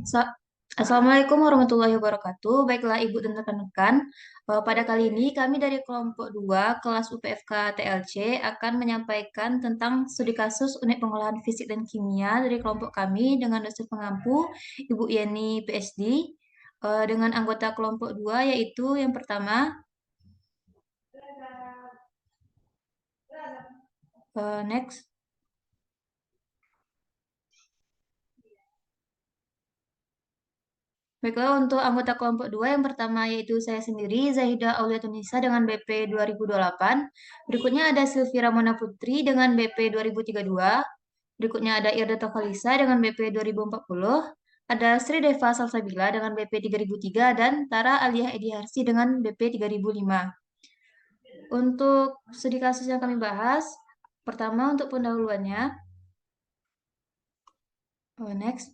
Sa- Assalamualaikum warahmatullahi wabarakatuh. Baiklah Ibu dan rekan-rekan, pada kali ini kami dari kelompok 2 kelas UPFK TLC akan menyampaikan tentang studi kasus unit pengolahan fisik dan kimia dari kelompok kami dengan dosen pengampu Ibu Yeni PhD dengan anggota kelompok 2 yaitu yang pertama next. Baiklah, untuk anggota kelompok 2 yang pertama yaitu saya sendiri, Zahida Auliatunisa dengan BP 2028. Berikutnya ada Silvi Ramona Putri dengan BP 2032. Berikutnya ada Irda Tokalisa dengan BP 2040. Ada Sri Deva Salsabila dengan BP 3003 dan Tara Aliah Ediharsi dengan BP 3005. Untuk studi kasus yang kami bahas, pertama untuk pendahuluannya. Next.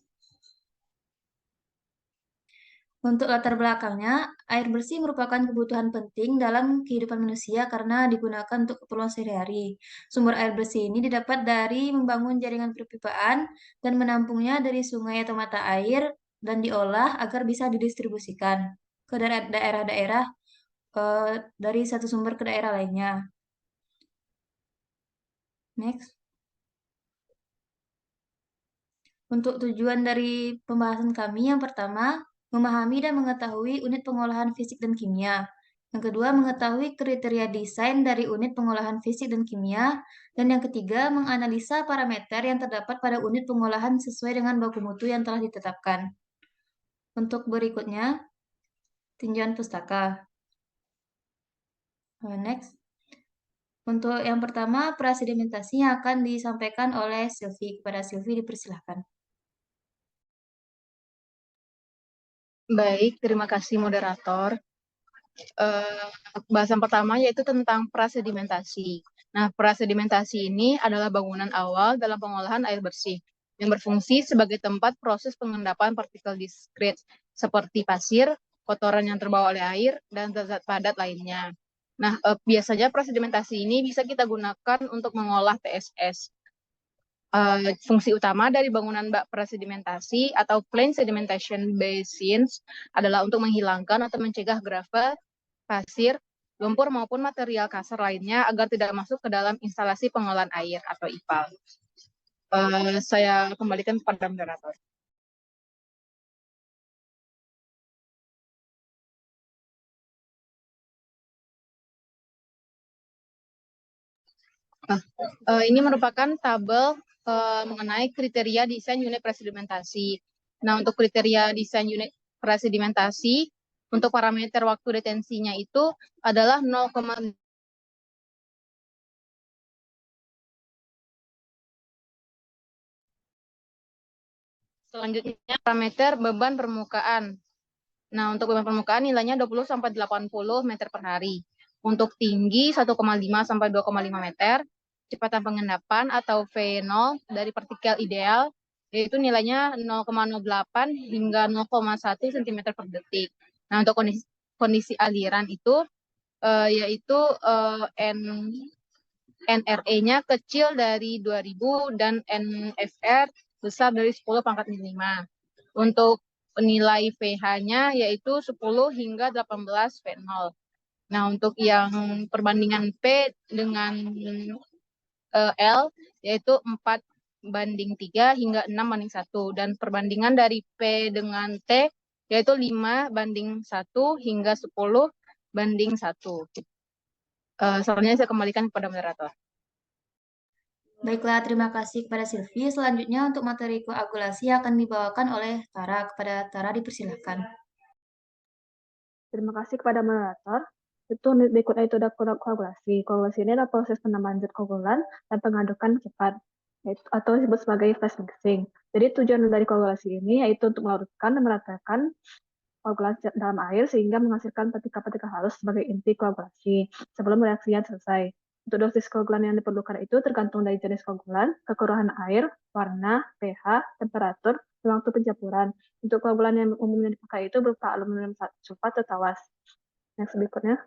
Untuk latar belakangnya, air bersih merupakan kebutuhan penting dalam kehidupan manusia karena digunakan untuk keperluan sehari-hari. Sumber air bersih ini didapat dari membangun jaringan perpipaan dan menampungnya dari sungai atau mata air dan diolah agar bisa didistribusikan ke daerah-daerah dari satu sumber ke daerah lainnya. Next. Untuk tujuan dari pembahasan kami, yang pertama, memahami dan mengetahui unit pengolahan fisik dan kimia. Yang kedua, mengetahui kriteria desain dari unit pengolahan fisik dan kimia. Dan yang ketiga, menganalisa parameter yang terdapat pada unit pengolahan sesuai dengan baku mutu yang telah ditetapkan. Untuk berikutnya, tinjauan pustaka. Next. Untuk yang pertama, prasedimentasi yang akan disampaikan oleh Silvi. Kepada Silvi dipersilahkan. Baik, terima kasih moderator. Bahasan pertama yaitu tentang prasedimentasi. Nah, prasedimentasi ini adalah bangunan awal dalam pengolahan air bersih yang berfungsi sebagai tempat proses pengendapan partikel diskrit seperti pasir, kotoran yang terbawa oleh air, dan zat-zat padat lainnya. Nah, biasanya prasedimentasi ini bisa kita gunakan untuk mengolah TSS. Fungsi utama dari bangunan bak prasedimentasi atau plain sedimentation basins adalah untuk menghilangkan atau mencegah gravel, pasir, lumpur maupun material kasar lainnya agar tidak masuk ke dalam instalasi pengolahan air atau IPAL. Saya kembalikan kepada moderator. Ini merupakan tabel mengenai kriteria desain unit presedimentasi. Nah, untuk kriteria desain unit presedimentasi, untuk parameter waktu retensinya itu adalah 0, selanjutnya parameter beban permukaan. Nah, untuk beban permukaan nilainya 20-80 meter per hari. Untuk tinggi 1,5 sampai 2,5 meter. Kecepatan pengendapan atau V0 dari partikel ideal yaitu nilainya 0,08 hingga 0,1 cm per detik. Nah, untuk kondisi aliran itu yaitu NRE-nya kecil dari 2000 dan NFR besar dari 10 pangkat 5. Untuk nilai pH-nya yaitu 10 hingga 18 V0. Nah, untuk yang perbandingan P dengan L yaitu 4:3 hingga 6:1 dan perbandingan dari P dengan T yaitu 5:1 hingga 10:1. Selanjutnya saya kembalikan kepada moderator. Baiklah, terima kasih kepada Silvi. Selanjutnya untuk materi koagulasi akan dibawakan oleh Tara. Kepada Tara dipersilahkan. Terima kasih kepada moderator. Itu berikutnya itu ada koagulasi. Koagulasi ini adalah proses penambahan zat koagulan dan pengadukan cepat, atau disebut sebagai fast mixing. Jadi tujuan dari koagulasi ini yaitu untuk melarutkan dan meratakan koagulasi dalam air sehingga menghasilkan partikel-partikel halus sebagai inti koagulasi sebelum reaksinya selesai. Untuk dosis koagulan yang diperlukan itu tergantung dari jenis koagulan, kekurangan air, warna, pH, temperatur, dan waktu pencampuran. Untuk koagulan yang umumnya dipakai itu berupa aluminium sulfat atau tawas. Yang berikutnya.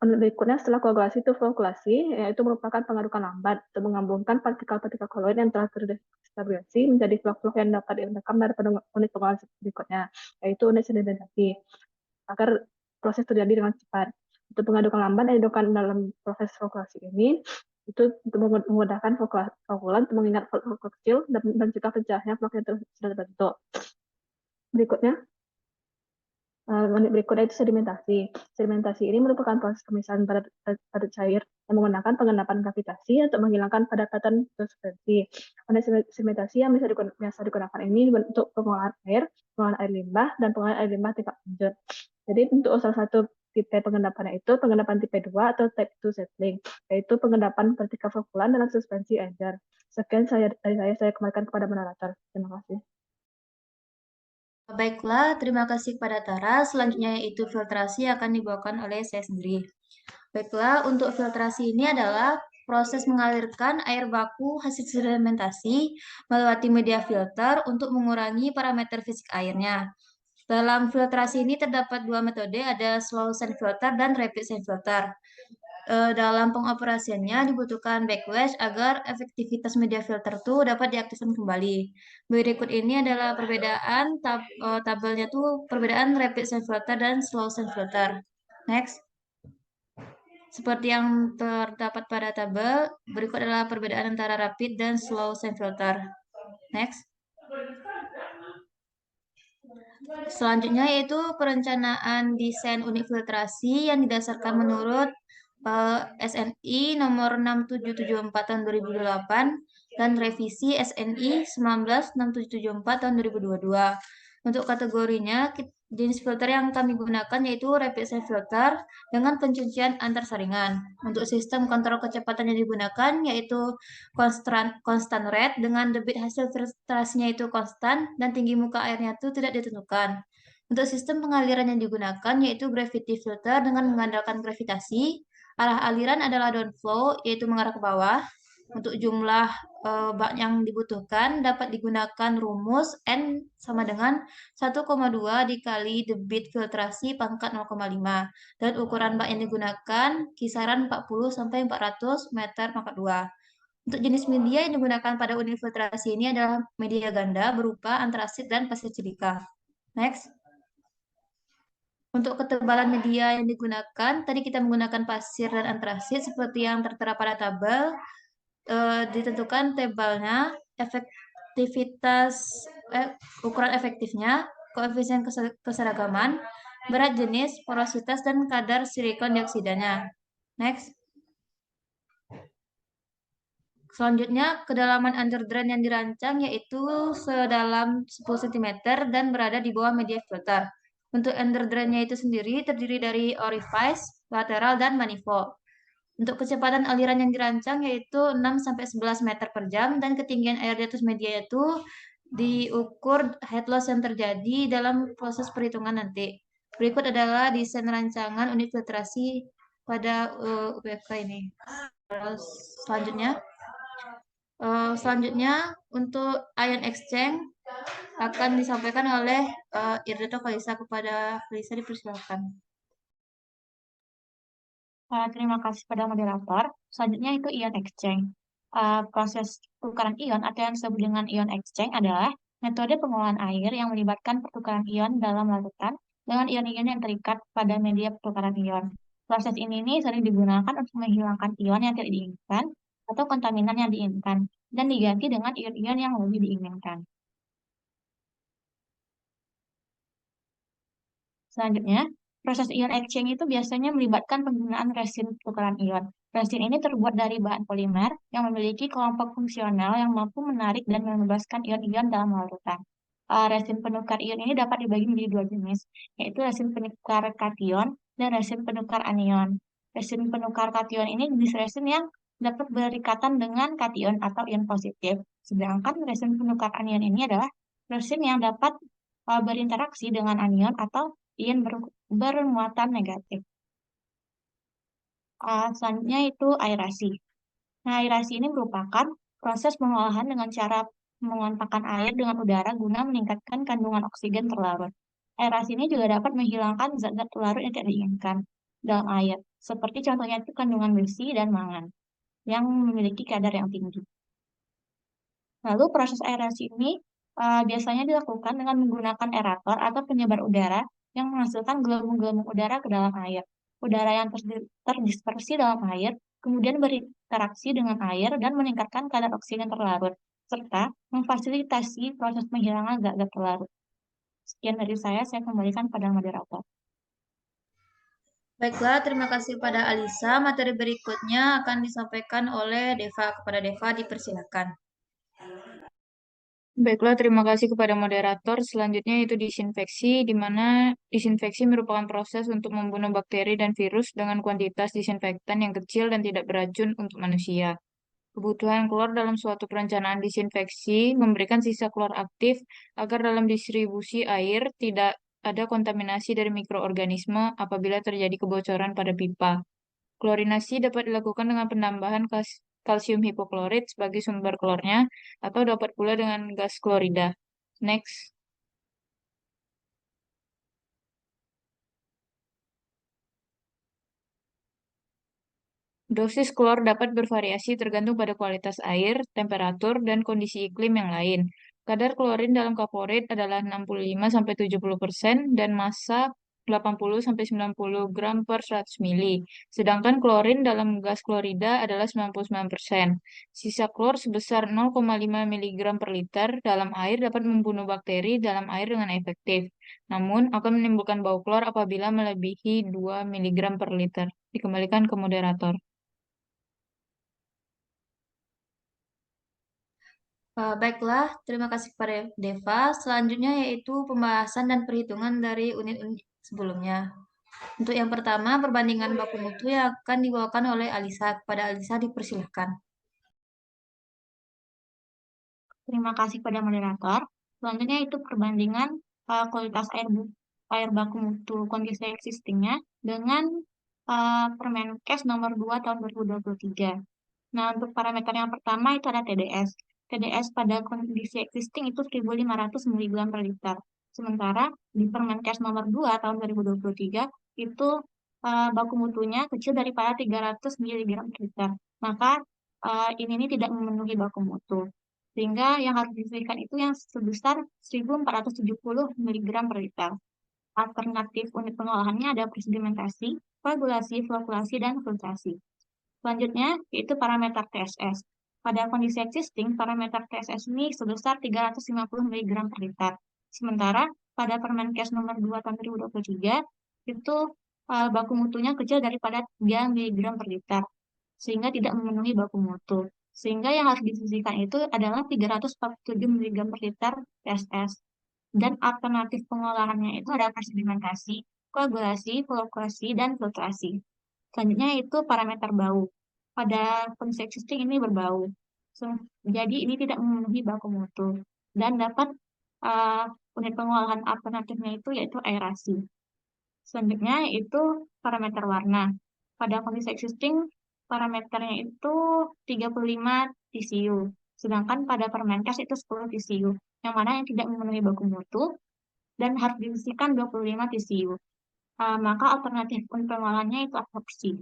Unit berikutnya setelah koagulasi itu flokulasi, yaitu merupakan pengadukan lambat untuk menggabungkan partikel-partikel koloid yang telah terstabilisasi menjadi flok-flok yang dapat direkam dari unit pengolahan berikutnya, yaitu unit sedimentasi, agar proses terjadi dengan cepat. Untuk pengadukan lambat yang dilakukan dalam proses flokulasi ini, itu untuk memudahkan flokulan untuk mengingat flok kecil dan mencegah pecahnya flok yang sudah terbentuk. Berikutnya, menit berikutnya itu sedimentasi. Sedimentasi ini merupakan proses pemisahan padat cair yang menggunakan pengendapan gravitasi untuk menghilangkan padatan suspensi. Menit sedimentasi yang biasa digunakan ini untuk pengolahan air limbah, dan pengolahan air limbah tingkat lanjut. Jadi untuk salah satu tipe pengendapan itu pengendapan tipe 2 atau type 2 settling, yaitu pengendapan partikel flokulan dalam suspensi air. Sekian dari saya kembalikan kepada moderator. Terima kasih. Baiklah, terima kasih kepada Tara. Selanjutnya yaitu filtrasi akan dibawakan oleh saya sendiri. Baiklah, untuk filtrasi ini adalah proses mengalirkan air baku hasil sedimentasi melewati media filter untuk mengurangi parameter fisik airnya. Dalam filtrasi ini terdapat dua metode, ada slow sand filter dan rapid sand filter. Dalam pengoperasiannya dibutuhkan backwash agar efektivitas media filter itu dapat diaktifkan kembali. Berikut ini adalah perbedaan tabelnya tuh perbedaan rapid sand filter dan slow sand filter. Next. Seperti yang terdapat pada tabel, berikut adalah perbedaan antara rapid dan slow sand filter. Next. Selanjutnya yaitu perencanaan desain unit filtrasi yang didasarkan menurut SNI nomor 6774 tahun 2008 dan revisi SNI 196774 tahun 2022. Untuk kategorinya, jenis filter yang kami gunakan yaitu rapid sand filter dengan pencucian antar saringan. Untuk sistem kontrol kecepatan yang digunakan yaitu constant rate dengan debit hasil filtrasinya itu konstan dan tinggi muka airnya itu tidak ditentukan. Untuk sistem pengaliran yang digunakan yaitu gravity filter dengan mengandalkan gravitasi. Arah aliran adalah downflow, yaitu mengarah ke bawah. Untuk jumlah bak yang dibutuhkan dapat digunakan rumus N sama dengan 1,2 dikali debit filtrasi pangkat 0,5. Dan ukuran bak yang digunakan kisaran 40 sampai 400 meter pangkat 2. Untuk jenis media yang digunakan pada unit filtrasi ini adalah media ganda berupa antrasit dan pasir silika. Next. Untuk ketebalan media yang digunakan, tadi kita menggunakan pasir dan antrasit seperti yang tertera pada tabel. Ditentukan tebalnya, ukuran efektifnya, koefisien keseragaman, berat jenis, porositas, dan kadar silikon dioksidanya. Next. Selanjutnya, kedalaman underdrain yang dirancang yaitu sedalam 10 cm dan berada di bawah media filter. Untuk underdrain-nya itu sendiri terdiri dari orifice, lateral, dan manifold. Untuk kecepatan aliran yang dirancang yaitu 6-11 meter per jam dan ketinggian air di atas media itu diukur head loss yang terjadi dalam proses perhitungan nanti. Berikut adalah desain rancangan unit filtrasi pada UPFK ini. Selanjutnya untuk ion exchange akan disampaikan oleh Irdeto Kalisa. Kepada Kalisa dipersilakan. Terima kasih pada moderator. Selanjutnya itu ion exchange. Proses pertukaran ion atau yang disebut dengan ion exchange adalah metode pengolahan air yang melibatkan pertukaran ion dalam larutan dengan ion-ion yang terikat pada media pertukaran ion. Proses ini sering digunakan untuk menghilangkan ion yang tidak diinginkan atau kontaminan yang diinginkan dan diganti dengan ion-ion yang lebih diinginkan. Selanjutnya, proses ion exchange itu biasanya melibatkan penggunaan resin pertukaran ion. Resin ini terbuat dari bahan polimer yang memiliki kelompok fungsional yang mampu menarik dan membebaskan ion-ion dalam larutan. Resin penukar ion ini dapat dibagi menjadi dua jenis, yaitu resin penukar kation dan resin penukar anion. Resin penukar kation ini jenis resin yang dapat berikatan dengan kation atau ion positif. Sedangkan resin penukar anion ini adalah resin yang dapat berinteraksi dengan anion atau ion bermuatan negatif. Selanjutnya itu aerasi. Nah, aerasi ini merupakan proses pengolahan dengan cara mengontakkan air dengan udara guna meningkatkan kandungan oksigen terlarut. Aerasi ini juga dapat menghilangkan zat-zat terlarut yang tidak diinginkan dalam air. Seperti contohnya itu kandungan besi dan mangan yang memiliki kadar yang tinggi. Lalu proses aerasi ini biasanya dilakukan dengan menggunakan aerator atau penyebar udara yang menghasilkan gelembung-gelembung udara ke dalam air. Udara yang terdispersi dalam air kemudian berinteraksi dengan air dan meningkatkan kadar oksigen terlarut, serta memfasilitasi proses penghilangan zat-zat terlarut. Sekian dari saya kembalikan pada moderator. Baiklah, terima kasih pada Alisa. Materi berikutnya akan disampaikan oleh Deva. Kepada Deva, dipersilakan. Baiklah, terima kasih kepada moderator. Selanjutnya itu disinfeksi, di mana disinfeksi merupakan proses untuk membunuh bakteri dan virus dengan kuantitas disinfektan yang kecil dan tidak beracun untuk manusia. Kebutuhan klor dalam suatu perencanaan disinfeksi memberikan sisa klor aktif agar dalam distribusi air tidak ada kontaminasi dari mikroorganisme apabila terjadi kebocoran pada pipa. Klorinasi dapat dilakukan dengan penambahan kalsium hipoklorit sebagai sumber klornya, atau dapat pula dengan gas klorida. Next. Dosis klor dapat bervariasi tergantung pada kualitas air, temperatur, dan kondisi iklim yang lain. Kadar klorin dalam kaporit adalah 65-70% dan massa 80-90 gram per 100 mili. Sedangkan klorin dalam gas klorida adalah 99%. Sisa klor sebesar 0,5 mg per liter dalam air dapat membunuh bakteri dalam air dengan efektif. Namun, akan menimbulkan bau klor apabila melebihi 2 mg per liter. Dikembalikan ke moderator. Baiklah, terima kasih kepada Deva. Selanjutnya yaitu pembahasan dan perhitungan dari unit-unit sebelumnya. Untuk yang pertama, perbandingan baku mutu yang akan dibawakan oleh Alisa. Kepada Alisa, dipersilahkan. Terima kasih pada moderator. Selanjutnya itu perbandingan kualitas air baku mutu kondisi existingnya dengan Permenkes nomor 2 tahun 2023. Nah, untuk parameter yang pertama itu ada TDS. TDS pada kondisi existing itu 1.500 mg per liter. Sementara di Permenkes nomor 2 tahun 2023 itu baku mutunya kecil daripada 300 mg per liter. Maka ini tidak memenuhi baku mutu. Sehingga yang harus disesuaikan itu yang sebesar 1.470 mg per liter. Alternatif unit pengolahannya ada presedimentasi, koagulasi, flokulasi, dan filtrasi. Selanjutnya, yaitu parameter TSS. Pada kondisi existing, parameter TSS ini sebesar 350 mg per liter. Sementara pada Permenkes nomor 2 tahun 2023, itu baku mutunya kecil daripada 3 mg per liter, sehingga tidak memenuhi baku mutu. Sehingga yang harus disisihkan itu adalah 347 mg per liter TSS. Dan alternatif pengolahannya itu ada presedimentasi, koagulasi, flokulasi, dan filtrasi. Selanjutnya itu parameter bau. Pada kondisi existing ini berbau. Jadi ini tidak memenuhi baku mutu. Dan dapat unit pengolahan alternatifnya itu yaitu aerasi. Selanjutnya itu parameter warna. Pada kondisi existing parameternya itu 35 TCU. Sedangkan pada Permenkes itu 10 TCU. Yang mana yang tidak memenuhi baku mutu dan harus diisikan 25 TCU. Maka alternatif pengolahannya itu absorpsi.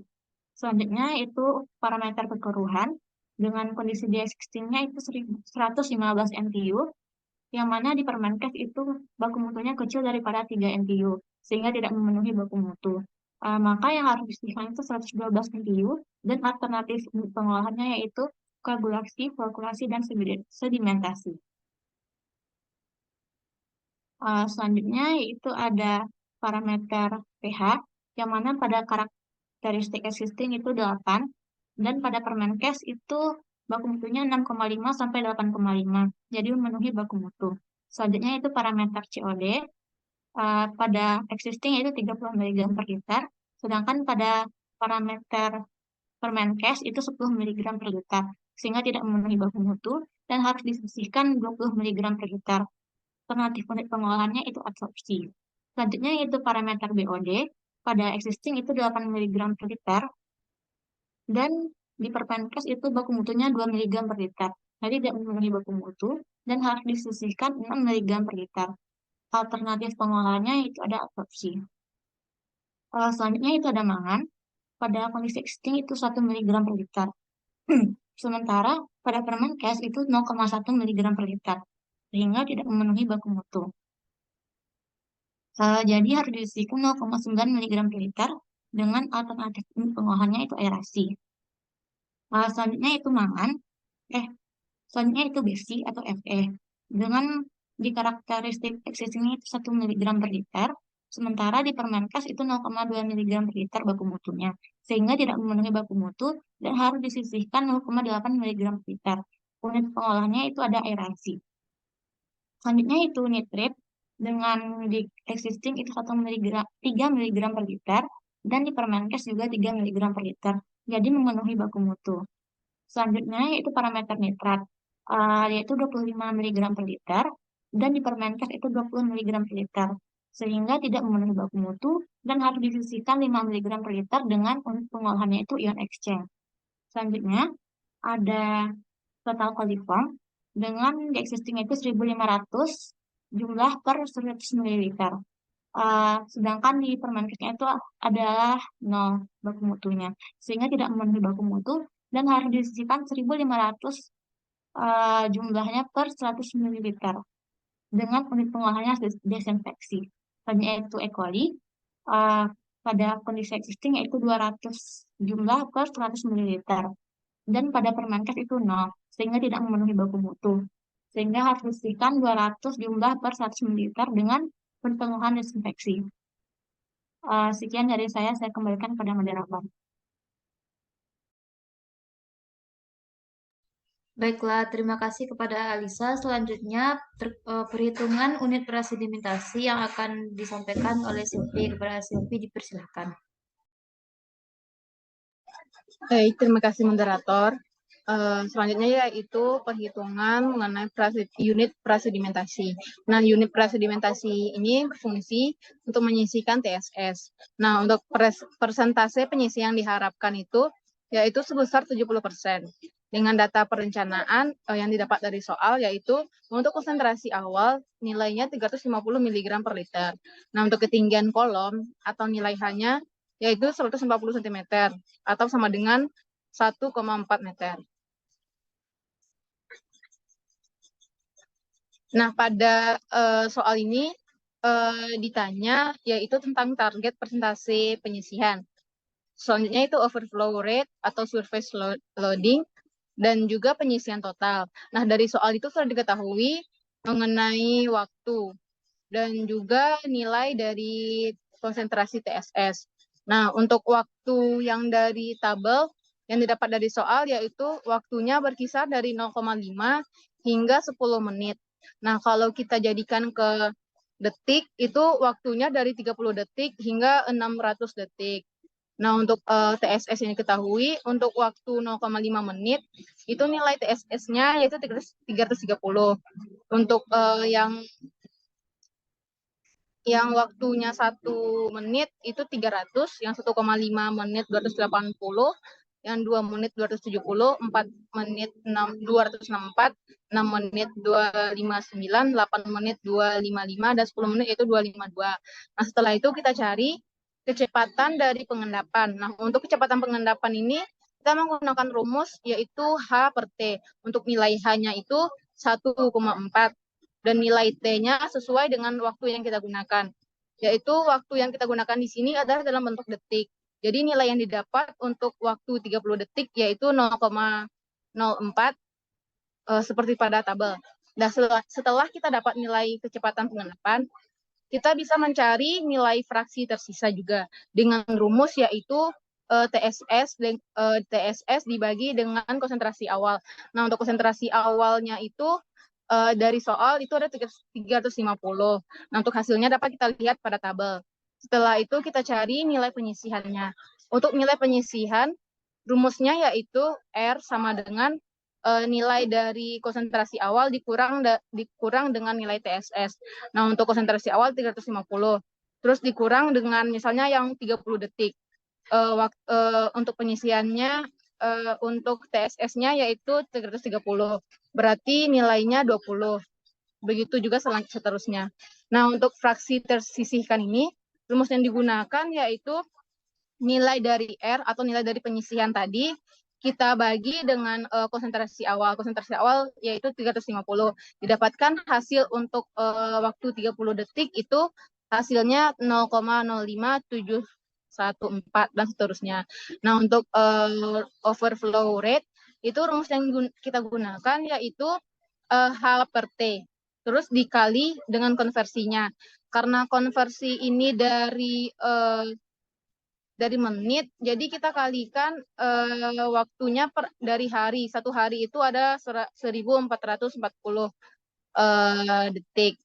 Selanjutnya itu parameter kekeruhan dengan kondisi di existing-nya itu 115 NTU, yang mana di Permenkes itu baku mutunya kecil daripada 3 NTU, sehingga tidak memenuhi baku mutu. Maka yang harus disisihkan itu 112 NTU, dan alternatif pengolahannya yaitu koagulasi, flokulasi, dan sedimentasi. Selanjutnya yaitu ada parameter pH, yang mana pada karakteristik existing itu 8, dan pada Permenkes itu baku mutunya 6,5 sampai 8,5, jadi memenuhi baku mutu. Selanjutnya itu parameter COD, pada existing itu 30 mg per liter, sedangkan pada parameter Permenkes itu 10 mg per liter, sehingga tidak memenuhi baku mutu dan harus disisihkan 20 mg per liter. Alternatif unit pengolahannya itu absorpsi. Selanjutnya yaitu parameter BOD, pada existing itu 8 mg per liter, dan di Permenkes itu baku mutunya 2 mg per liter. Jadi tidak memenuhi baku mutu dan harus disisihkan 6 mg per liter. Alternatif pengolahannya itu ada absorpsi. Selanjutnya itu ada mangan. pada kondisi existing itu 1 mg per liter. Sementara pada Permenkes itu 0,1 mg per liter, sehingga tidak memenuhi baku mutu. Jadi harus diisikan 0,9 mg per liter dengan alternatif pengolahannya itu aerasi. Selanjutnya itu selanjutnya itu besi atau Fe. Dengan di karakteristik existingnya itu 1 mg per liter, sementara di Permenkes itu 0,2 mg per liter baku mutunya, sehingga tidak memenuhi baku mutu dan harus disisihkan 0,8 mg per liter. Unit pengolahannya itu ada aerasi. Selanjutnya itu nitrate dengan di existing itu 3 mg per liter dan di Permenkes juga 3 mg per liter. Jadi memenuhi baku mutu. Selanjutnya yaitu parameter nitrat, yaitu 25 mg per liter dan di Permenkes itu 20 mg per liter. Sehingga tidak memenuhi baku mutu dan harus disisihkan 5 mg per liter dengan unit pengolahannya itu ion exchange. Selanjutnya ada total coliform dengan di existing itu 1.500 jumlah per 100 ml. Sedangkan di Permenkesnya itu adalah 0 baku mutunya, sehingga tidak memenuhi baku mutu dan harus disisihkan 1.500 jumlahnya per 100 ml dengan unit pengolahannya desinfeksi. Selanjutnya itu E. coli pada kondisi existing yaitu 200 jumlah per 100 ml dan pada Permenkes itu 0 sehingga tidak memenuhi baku mutu, sehingga harus disisihkan 200 jumlah per 100 ml dengan pengolahan desinfeksi. Sekian dari saya kembalikan pada moderator. Baiklah, terima kasih kepada Alisa. Selanjutnya, perhitungan unit beras sedimentasi yang akan disampaikan oleh Silvi. Kepada Silvi, dipersilakan. Baik, terima kasih moderator. Selanjutnya yaitu perhitungan mengenai unit prasedimentasi. Nah, unit prasedimentasi ini berfungsi untuk menyisihkan TSS. Nah, untuk persentase penyisi yang diharapkan itu yaitu sebesar 70%. Dengan data perencanaan yang didapat dari soal yaitu untuk konsentrasi awal nilainya 350 mg per liter. Nah, untuk ketinggian kolom atau nilai H-nya yaitu 140 cm atau sama dengan 1,4 meter. Nah, pada soal ini ditanya yaitu tentang target persentase penyisihan. Selanjutnya itu overflow rate atau surface loading dan juga penyisihan total. Nah, dari soal itu sudah diketahui mengenai waktu dan juga nilai dari konsentrasi TSS. Nah, untuk waktu yang dari tabel yang didapat dari soal yaitu waktunya berkisar dari 0,5 hingga 10 menit. Nah, kalau kita jadikan ke detik, itu waktunya dari 30 detik hingga 600 detik. Nah, untuk TSS yang diketahui, untuk waktu 0,5 menit, itu nilai TSS-nya yaitu 330. Untuk yang waktunya 1 menit itu 300, yang 1,5 menit 280, yang 2 menit 270, 4 menit 264, 6 menit 259, 8 menit 255, dan 10 menit itu 252. Nah, setelah itu kita cari kecepatan dari pengendapan. Nah, untuk kecepatan pengendapan ini kita menggunakan rumus yaitu H per T. Untuk nilai H-nya itu 1,4 dan nilai T-nya sesuai dengan waktu yang kita gunakan. Yaitu waktu yang kita gunakan di sini adalah dalam bentuk detik. Jadi nilai yang didapat untuk waktu 30 detik yaitu 0,04 seperti pada tabel. Nah, setelah kita dapat nilai kecepatan pengendapan, kita bisa mencari nilai fraksi tersisa juga dengan rumus yaitu TSS dibagi dengan konsentrasi awal. Nah, untuk konsentrasi awalnya itu dari soal itu ada 350. Nah, untuk hasilnya dapat kita lihat pada tabel. Setelah itu kita cari nilai penyisihannya. Untuk nilai penyisihan, rumusnya yaitu R sama dengan nilai dari konsentrasi awal dikurang dengan nilai TSS. Nah, untuk konsentrasi awal 350. Terus dikurang dengan misalnya yang 30 detik. Untuk penyisihannya untuk TSS-nya yaitu 330. Berarti nilainya 20. Begitu juga seterusnya. Nah, untuk fraksi tersisihkan ini, rumus yang digunakan yaitu nilai dari R atau nilai dari penyisihan tadi kita bagi dengan konsentrasi awal. Konsentrasi awal yaitu 350. Didapatkan hasil untuk waktu 30 detik itu hasilnya 0,05714 dan seterusnya. Nah, untuk overflow rate itu rumus yang kita gunakan yaitu H per T. Terus dikali dengan konversinya. Karena konversi ini dari menit, jadi kita kalikan waktunya dari hari. Satu hari itu ada 1440 detik.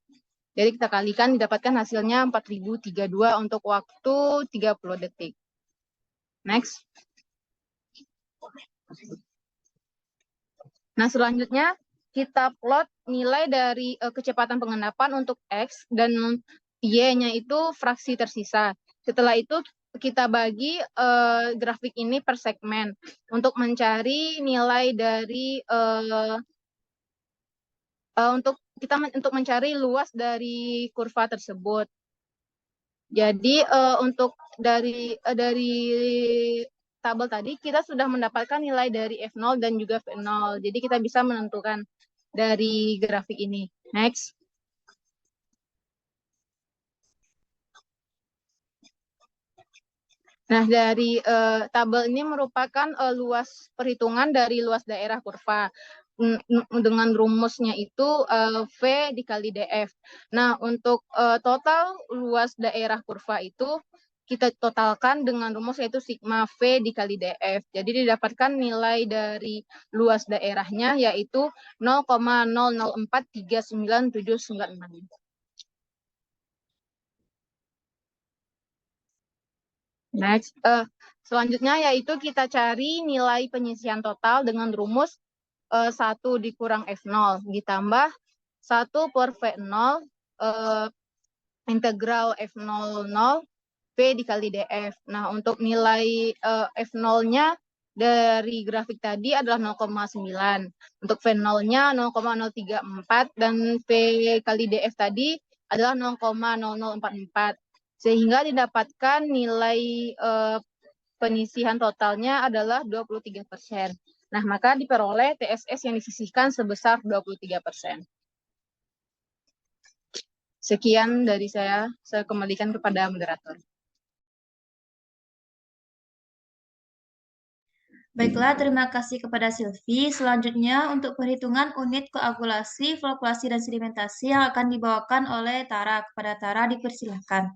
Jadi kita kalikan didapatkan hasilnya 4032 untuk waktu 30 detik. Next. Nah, selanjutnya kita plot nilai dari kecepatan pengendapan untuk X dan Y-nya itu fraksi tersisa. Setelah itu kita bagi grafik ini per segmen untuk mencari nilai dari untuk mencari luas dari kurva tersebut. Jadi untuk dari tabel tadi kita sudah mendapatkan nilai dari F0 dan juga V0. Jadi kita bisa menentukan dari grafik ini. Next. Nah, dari tabel ini merupakan luas perhitungan dari luas daerah kurva. Dengan rumusnya itu V dikali DF. Nah, untuk total luas daerah kurva itu kita totalkan dengan rumus yaitu sigma V dikali DF. Jadi didapatkan nilai dari luas daerahnya yaitu 0,00439796. Next, selanjutnya yaitu kita cari nilai penyisian total dengan rumus 1 dikurang F0 ditambah 1 per V0 integral F00 V dikali DF. Nah, untuk nilai F0-nya dari grafik tadi adalah 0,9. Untuk V0-nya 0,034 dan V kali DF tadi adalah 0,0044. Sehingga didapatkan nilai penyisihan totalnya adalah 23%. Nah, maka diperoleh TSS yang disisihkan sebesar 23%. Sekian dari saya kembalikan kepada moderator. Baiklah, terima kasih kepada Silvi. Selanjutnya untuk perhitungan unit koagulasi, flokkulasi, dan sedimentasi yang akan dibawakan oleh Tara. Kepada Tara dipersilahkan.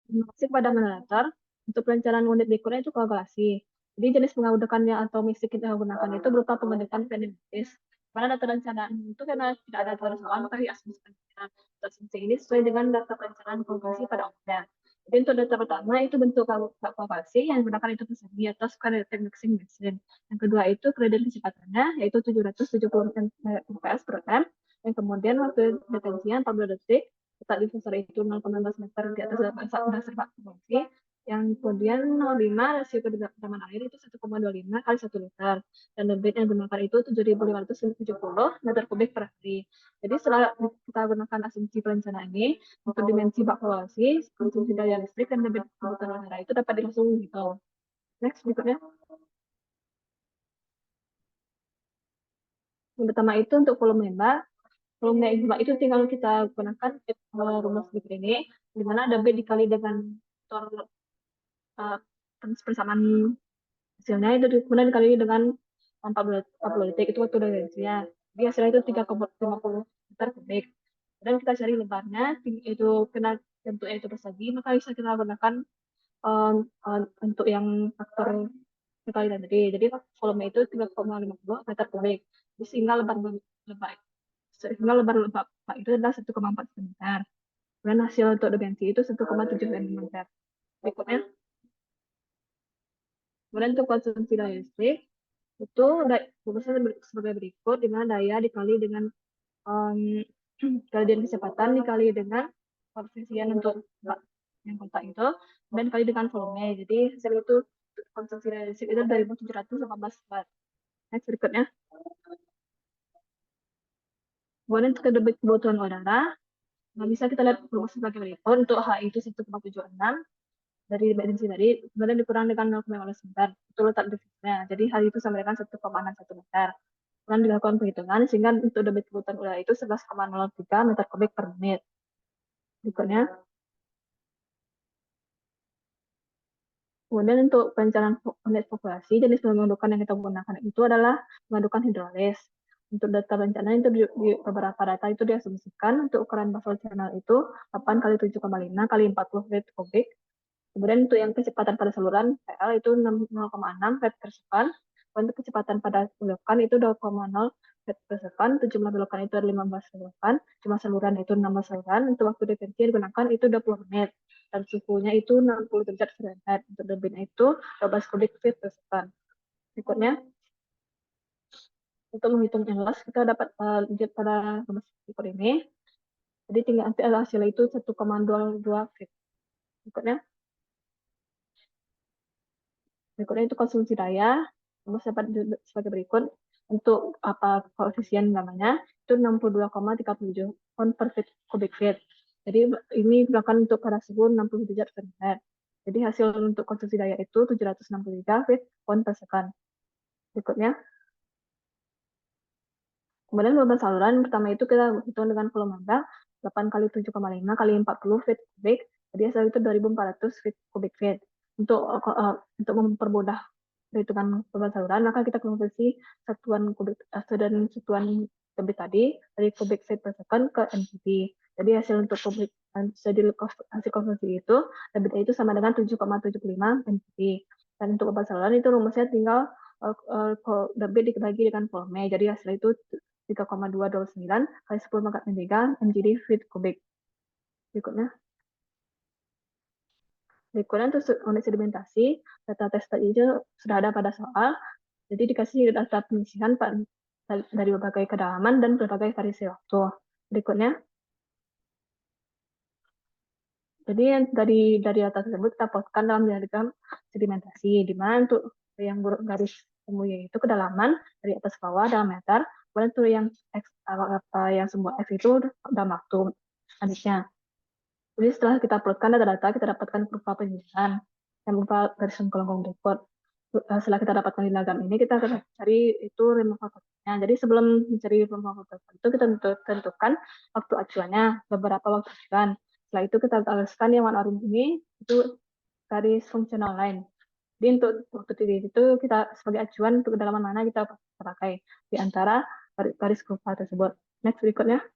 Terima kasih kepada moderator. Untuk perencanaan unit berikutnya itu koagulasi. Jadi jenis pengadukannya atau misi kita gunakan itu berupa pengadukan kinematis. Mana data perencanaan itu karena tidak ada persoalan, maka asumsi perencanaan. Asumsi ini sesuai dengan data perencanaan koagulasi pada umumnya. Jadi untuk data pertama itu bentuk koagulasi yang digunakan itu persegi atau gradient mixing machine. Yang kedua itu gradient kecepatannya yaitu 770 fps per m. Yang kemudian waktu detensinya 40 detik. Letak difusor itu 0,15 meter di atas dasar fungsi. Yang kemudian 0,5 rasio kedalaman air itu 1,25 kali 1 liter. Dan debit yang digunakan itu 7.570 meter kubik per hari. Jadi setelah kita gunakan asumsi perencanaan ini, untuk dimensi bak valuasi, konsumsi daya listrik, dan debit kebutuhan udara itu dapat dilangsung gitu. Next, berikutnya. Yang pertama itu untuk volume limbah. Volume limbah itu tinggal kita gunakan rumus berikut ini, di mana ada B dikali dengan persamaan hasilnya itu kemudian dikali dengan 40 detik itu waktu referensinya. Jadi hasilnya itu 3,50 meter kubik. Dan kita cari lebarnya itu kena bentuknya itu persegi, maka bisa kita gunakan untuk yang faktor kali tadi. Jadi volume itu 3,50 meter kubik. Sehingga lebar itu adalah 1,4 meter. Dan hasil untuk dimensi itu 1,7 meter. Berikutnya. Kemudian untuk konsumsi daya listrik itu rumusnya sebagai berikut, di mana daya dikali dengan gradien kecepatan dikali dengan koefisien untuk yang kontak itu, dan dikali dengan volume. Jadi hasil itu konsumsi daya listrik itu 2.718 watt. Next, berikutnya. Kemudian untuk debit kebutuhan udara Nah, bisa kita lihat rumus sebagai berikut. Untuk H itu 1,76 dari dimensi tadi, kemudian dikurang dengan 0,59. Itu letak definisinya. Jadi H itu sama dengan 1,61 meter. Kemudian dilakukan perhitungan, sehingga untuk debit kebutuhan udara itu 11,03 meter kubik per menit. Berikutnya, kemudian untuk perencanaan unit populasi, jenis pengadukan yang kita gunakan itu adalah pengadukan hidrolis. Untuk data bencana itu di beberapa data itu diasumsikan untuk ukuran buffer channel itu 8 kali 7,5 kali 40 feet kubik. Kemudian untuk yang kecepatan pada saluran PL itu 0,6 feet per second. Untuk kecepatan pada belokan itu 2,0 feet per second. Untuk jumlah belokan itu ada 15 belokan. Jumlah saluran itu 16 saluran. Untuk waktu detensi yang digunakan itu 20 menit. Dan suhunya itu 60 derajat Fahrenheit. Untuk debitnya itu 12 kubik feet per second. Berikutnya, untuk menghitung loss, kita dapat lihat pada rumus berikut ini. Jadi tinggal nanti hasilnya itu 1,22 feet. Berikutnya itu konsumsi daya. Rumus dapat sebagai berikut. Untuk apa koefisien namanya itu 62,37 pound per feet cubic feet. Jadi ini digunakan untuk pada suhu 60 derajat Fahrenheit. Jadi hasil untuk konsumsi daya itu 763 feet pound per second. Berikutnya, kemudian beban saluran pertama itu kita hitung dengan volume 8 kali 7,5 kali 40 feet kubik. Jadi hasil itu 2400 feet kubik feet. Untuk mempermudah perhitungan beban saluran, maka kita konversi satuan kubik dan satuan debit tadi dari kubik feet per second ke MCP. Jadi hasil untuk kubik hasil konversi itu debitnya itu sama dengan 7,75 MCP. Dan untuk beban saluran itu rumusnya tinggal debit dibagi dengan volume. Jadi hasil itu 3,229 kali 10 pangkat 3 MGD feet kubik. Berikutnya untuk unit sedimentasi, data tes tadi itu sudah ada pada soal. Jadi dikasih data pengisian dari berbagai kedalaman dan berbagai variasi waktu. Berikutnya, jadi dari data tersebut kita plotkan dalam diagram sedimentasi, di mana untuk yang garis ungunya itu kedalaman dari atas bawah dalam meter, kemudian untuk yang semua X itu dalam waktu selanjutnya. Jadi setelah kita plotkan data-data, kita dapatkan kurva penyimpanan yang berupa garis gelonggang berikut. Setelah kita dapatkan di diagram ini, kita akan cari itu removal faktornya. Jadi sebelum mencari removal faktor itu, kita tentukan waktu acuannya, beberapa waktu acuan. Setelah itu kita gariskan yang warna oranye ini, itu garis fungsional line. Jadi untuk waktu titik itu kita sebagai acuan untuk kedalaman mana kita pakai di antara garis kurva tersebut. Next berikutnya.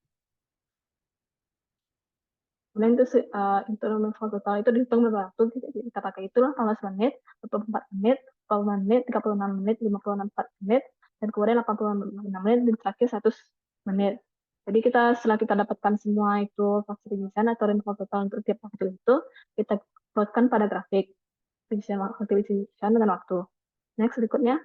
Kemudian itu untuk removal total itu dihitung berapa waktu kita pakai itu 15 menit, 24 menit, 40 menit, 36 menit, 54 menit, dan kemudian 86 menit, dan terakhir 100 menit. Jadi setelah kita dapatkan semua itu faktor pengisian atau removal total untuk tiap waktu itu, kita plotkan pada grafik pengisian dengan waktu. Next berikutnya.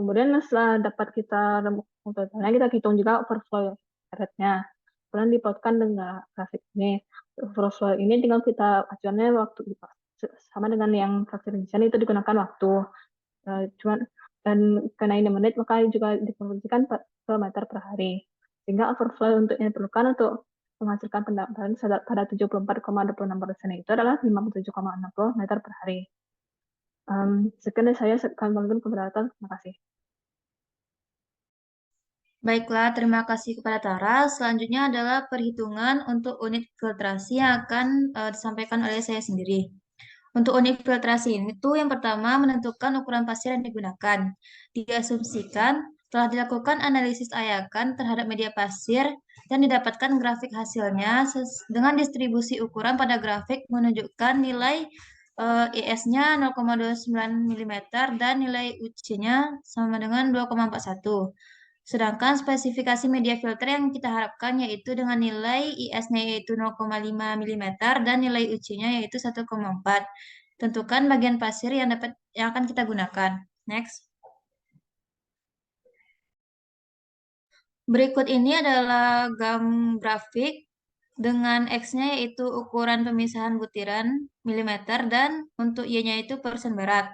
Kemudian setelah dapat kita removal totalnya, kita hitung juga overflow rate-nya. Kemudian diplotkan dengan grafik ini. Overflow ini tinggal kita acuannya waktu sama dengan yang fraksi pengisian itu digunakan waktu. Dan karena ini menit maka juga dikonversikan ke meter per hari. Sehingga overflow untuk yang diperlukan untuk menghasilkan pendapatan pada 74,26% itu adalah 57,60 meter per hari. Sekian dari saya, kami keberatan. Terima kasih. Baiklah, terima kasih kepada Tara. Selanjutnya adalah perhitungan untuk unit filtrasi yang akan disampaikan oleh saya sendiri. Untuk unit filtrasi ini tuh yang pertama menentukan ukuran pasir yang digunakan. Diasumsikan telah dilakukan analisis ayakan terhadap media pasir dan didapatkan grafik hasilnya dengan distribusi ukuran pada grafik menunjukkan nilai IS-nya 0,29 mm dan nilai UC-nya sama dengan 2,41. Sedangkan spesifikasi media filter yang kita harapkan yaitu dengan nilai IS-nya yaitu 0,5 mm dan nilai UC-nya yaitu 1,4. Tentukan bagian pasir yang akan kita gunakan. Next. Berikut ini adalah grafik dengan X-nya yaitu ukuran pemisahan butiran milimeter dan untuk Y-nya itu persen berat.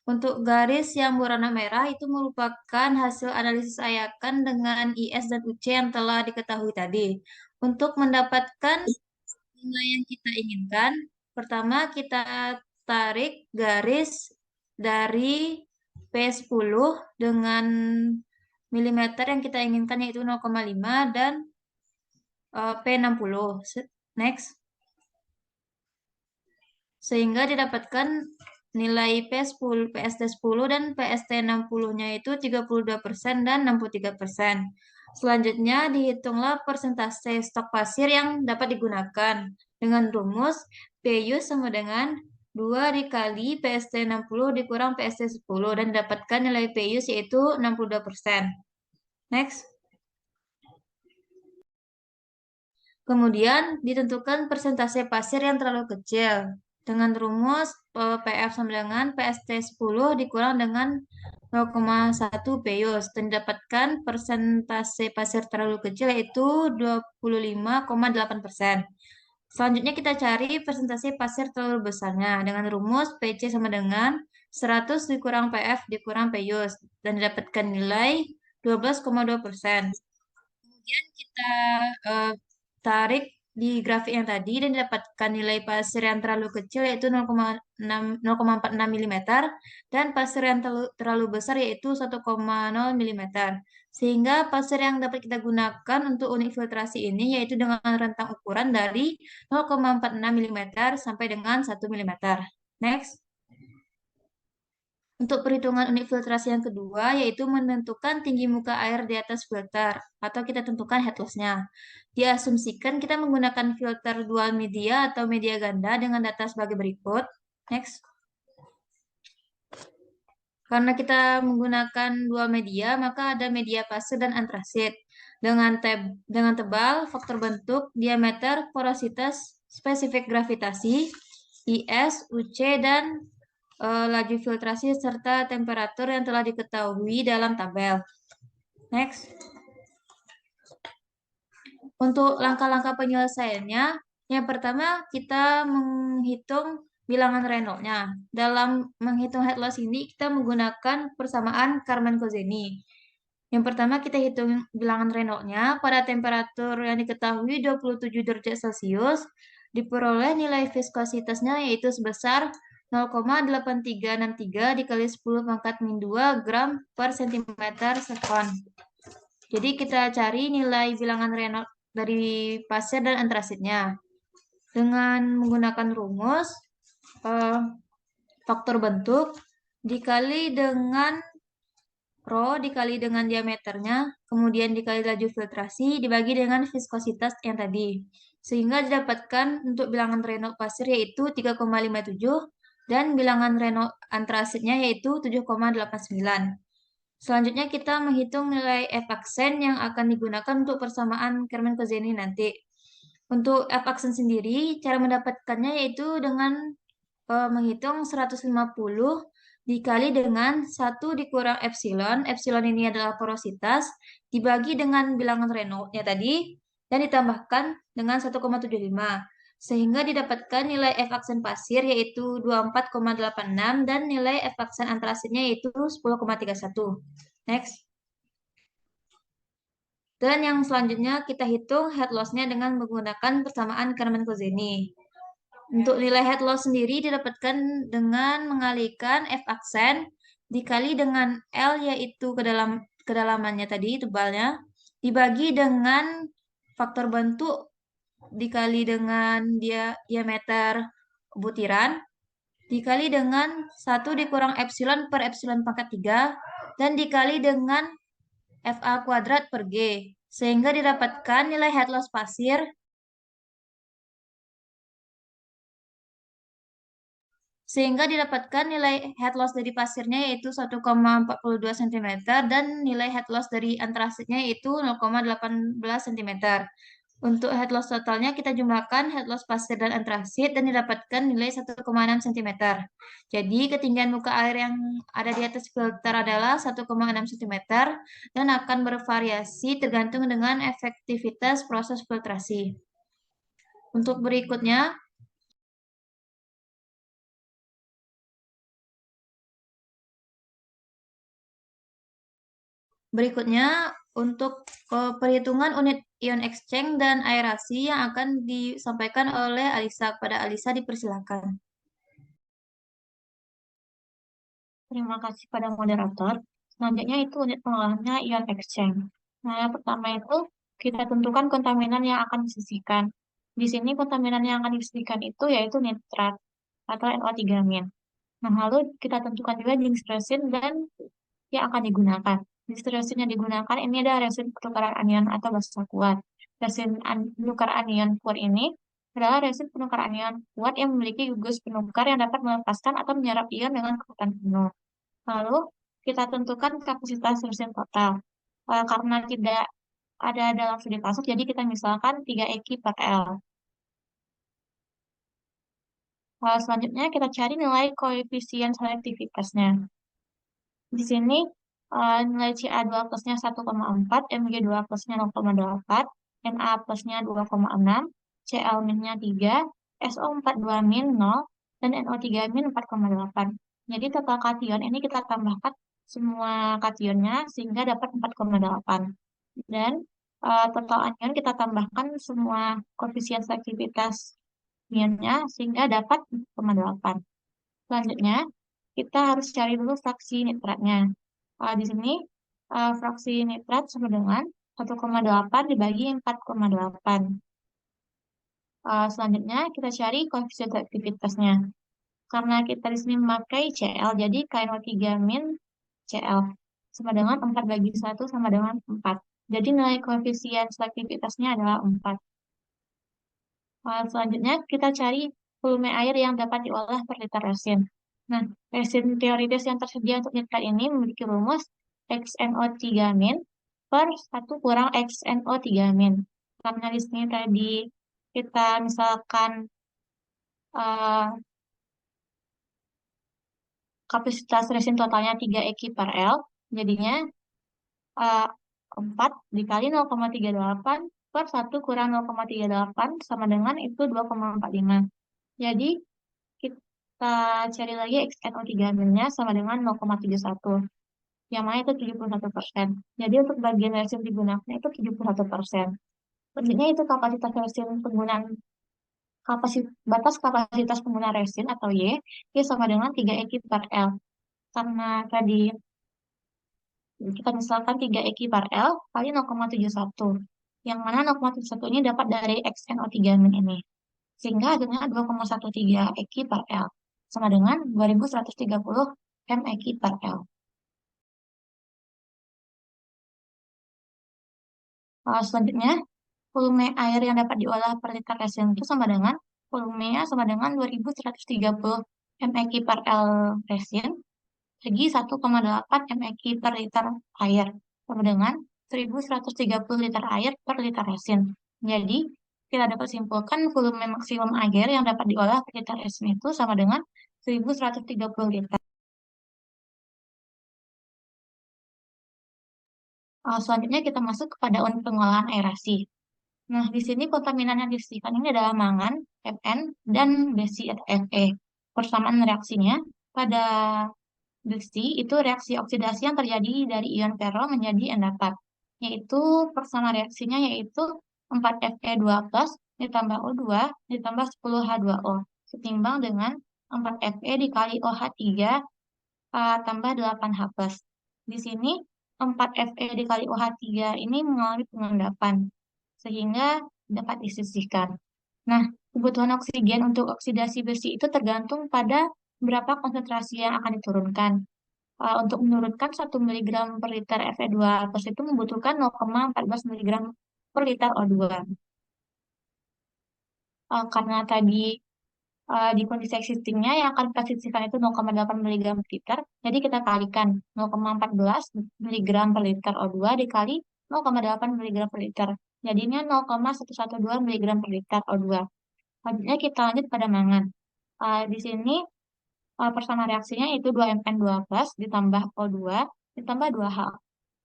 Untuk garis yang berwarna merah itu merupakan hasil analisis ayakan dengan IS dan UC yang telah diketahui tadi. Untuk mendapatkan nilai yang kita inginkan, pertama kita tarik garis dari P10 dengan milimeter yang kita inginkan yaitu 0,5 dan P60. Next. Sehingga didapatkan nilai P10, PST10 dan PST60-nya itu 32% dan 63%. Selanjutnya dihitunglah persentase stok pasir yang dapat digunakan dengan rumus PU sama dengan 2 dikali PST60 dikurang PST10 dan didapatkan nilai PU yaitu 62%. Next. Kemudian ditentukan persentase pasir yang terlalu kecil dengan rumus PF sama dengan PST10 dikurang dengan 0,1 PIUS dan didapatkan persentase pasir terlalu kecil yaitu 25,8%. Selanjutnya kita cari persentase pasir terlalu besarnya dengan rumus PC sama dengan 100 dikurang PF dikurang PIUS dan didapatkan nilai 12,2%. Kemudian kita tarik di grafik yang tadi dan didapatkan nilai pasir yang terlalu kecil yaitu 0,46 mm dan pasir yang terlalu besar yaitu 1,0 mm. Sehingga pasir yang dapat kita gunakan untuk unit filtrasi ini yaitu dengan rentang ukuran dari 0,46 mm sampai dengan 1 mm. Next. Untuk perhitungan unit filtrasi yang kedua, yaitu menentukan tinggi muka air di atas filter, atau kita tentukan head loss-nya. Diasumsikan kita menggunakan filter dual media atau media ganda dengan data sebagai berikut. Next. Karena kita menggunakan dual media, maka ada media pasir dan antrasit. Dengan tebal, faktor bentuk, diameter, porositas, spesifik gravitasi, IS, UC, dan laju filtrasi serta temperatur yang telah diketahui dalam tabel. Next. Untuk langkah-langkah penyelesaiannya, yang pertama kita menghitung bilangan Reynolds-nya. Dalam menghitung head loss ini, kita menggunakan persamaan Karman-Kozeny. Yang pertama kita hitung bilangan Reynolds-nya pada temperatur yang diketahui 27 derajat Celcius, diperoleh nilai viskositasnya yaitu sebesar 0,8363 dikali 10 pangkat min 2 gram per centimeter sekon. Jadi kita cari nilai bilangan Reynolds dari pasir dan antrasitnya dengan menggunakan rumus faktor bentuk dikali dengan Rho dikali dengan diameternya, kemudian dikali laju filtrasi, dibagi dengan viskositas yang tadi. Sehingga didapatkan untuk bilangan Reynolds pasir yaitu 3,57 dan bilangan Reynolds antrasitnya yaitu 7,89. Selanjutnya kita menghitung nilai F aksen yang akan digunakan untuk persamaan Karman-Kozeny nanti. Untuk F aksen sendiri, cara mendapatkannya yaitu dengan menghitung 150 dikali dengan 1 dikurang epsilon. Epsilon ini adalah porositas, dibagi dengan bilangan Reynolds-nya tadi, dan ditambahkan dengan 1,75. Sehingga didapatkan nilai F aksen pasir yaitu 24,86 dan nilai F aksen antrasitnya yaitu 10,31. Next. Dan yang selanjutnya kita hitung head loss-nya dengan menggunakan persamaan Karman-Kozeny. Untuk nilai head loss sendiri didapatkan dengan mengalihkan F aksen dikali dengan L yaitu kedalamannya tadi, tebalnya, dibagi dengan faktor bentuk dikali dengan diameter butiran, dikali dengan 1 dikurang epsilon per epsilon pangkat 3, dan dikali dengan FA kuadrat per G. Sehingga didapatkan nilai head loss pasir head loss dari pasirnya yaitu 1,42 cm dan nilai head loss dari antrasitnya yaitu 0,18 cm. Untuk head loss totalnya kita jumlahkan head loss pasir dan antrasit dan didapatkan nilai 1,6 cm. Jadi ketinggian muka air yang ada di atas filter adalah 1,6 cm dan akan bervariasi tergantung dengan efektivitas proses filtrasi. Untuk berikutnya, Berikutnya, untuk perhitungan unit ion exchange dan aerasi yang akan disampaikan oleh Alisa. Kepada Alisa dipersilakan. Terima kasih pada moderator. Selanjutnya itu unit pengolahannya ion exchange. Nah, yang pertama itu kita tentukan kontaminan yang akan disisihkan. Di sini kontaminan yang akan disisihkan itu yaitu nitrat atau NO3-. Nah, lalu kita tentukan juga jenis resin dan yang akan digunakan. Jenis resin yang digunakan ini adalah resin penukaran anion atau basa kuat. Resin penukar anion kuat ini adalah resin penukar anion kuat yang memiliki gugus penukar yang dapat melepaskan atau menyerap ion dengan kekuatan penuh. Lalu kita tentukan kapasitas resin total. Karena tidak ada dalam studi kasus, jadi kita misalkan 3 EQ per L. Selanjutnya kita cari nilai koefisien selektivitasnya. Di sini nilai Ca2 plusnya 1,4, Mg2 plusnya 0,8, Na plusnya 2,6, Cl minnya 3, SO42 min 0, dan NO3 min 4,8. Jadi total kation ini kita tambahkan semua kationnya sehingga dapat 4,8. Dan total anion kita tambahkan semua koefisien selektivitas ionnya sehingga dapat 4,8. Selanjutnya, kita harus cari dulu fraksi nitratnya. Di sini, fraksi nitrat sama dengan 1,8 dibagi 4,8. Selanjutnya, kita cari koefisien selektivitasnya. Karena kita di sini memakai Cl, jadi KNO3 min Cl sama dengan 4 bagi 1 sama dengan 4. Jadi nilai koefisien selektivitasnya adalah 4. Selanjutnya, kita cari volume air yang dapat diolah per liter resin. Nah, resin teoritis yang tersedia untuk nitrat ini memiliki rumus XNO3- per 1 kurang XNO3-. Karena di sini tadi kita misalkan kapasitas resin totalnya 3 EQ per L, jadinya 4 dikali 0,38 per 1 kurang 0,38 sama dengan itu 2,45. Jadi, kita cari lagi XNO3-nya sama dengan 0,71. Yang mana itu 71%. Jadi, untuk bagian resin digunakan itu 71%. Selanjutnya itu kapasitas resin penggunaan batas kapasitas pengguna resin atau Y sama dengan 3 EQ per L. Karena tadi kita misalkan 3 EQ per L kali 0,71. Yang mana 0,71 ini dapat dari XNO3- ini. Sehingga hasilnya 2,13 EQ per L. Sama dengan 2130 mEQ per L. Selanjutnya, volume air yang dapat diolah per liter resin itu sama dengan volumenya sama dengan 2130 mEq per L resin bagi 1,8 mEq per liter air sama dengan 1130 liter air per liter resin. Jadi, kita dapat simpulkan volume maksimum air yang dapat diolah per liter resin itu sama dengan 1130 liter. Selanjutnya kita masuk kepada unit pengolahan aerasi. Nah, di sini kontaminan yang disisihkan ini adalah mangan, Fn, dan besi atau Fe. Persamaan reaksinya pada besi itu reaksi oksidasi yang terjadi dari ion ferro menjadi endapat. Yaitu persamaan reaksinya yaitu 4Fe2+ ditambah O2 ditambah 10H2O. Setimbang dengan 4Fe dikali OH3 tambah 8H+. Di sini 4Fe dikali OH3 ini mengalami pengendapan sehingga dapat disisihkan. Nah, kebutuhan oksigen untuk oksidasi besi itu tergantung pada berapa konsentrasi yang akan diturunkan. Untuk menurunkan 1 mg per liter Fe2+ itu membutuhkan 0,14 mg per liter O2. Karena tadi di kondisi existingnya yang akan kita sisihkan itu 0,8 mg per liter, jadi kita kalikan 0,14 mg per liter O2 dikali 0,8 mg per liter. Jadinya 0,112 mg per liter O2. Selanjutnya kita lanjut pada mangan. Di sini persamaan reaksinya itu 2Mn2+ ditambah O2 ditambah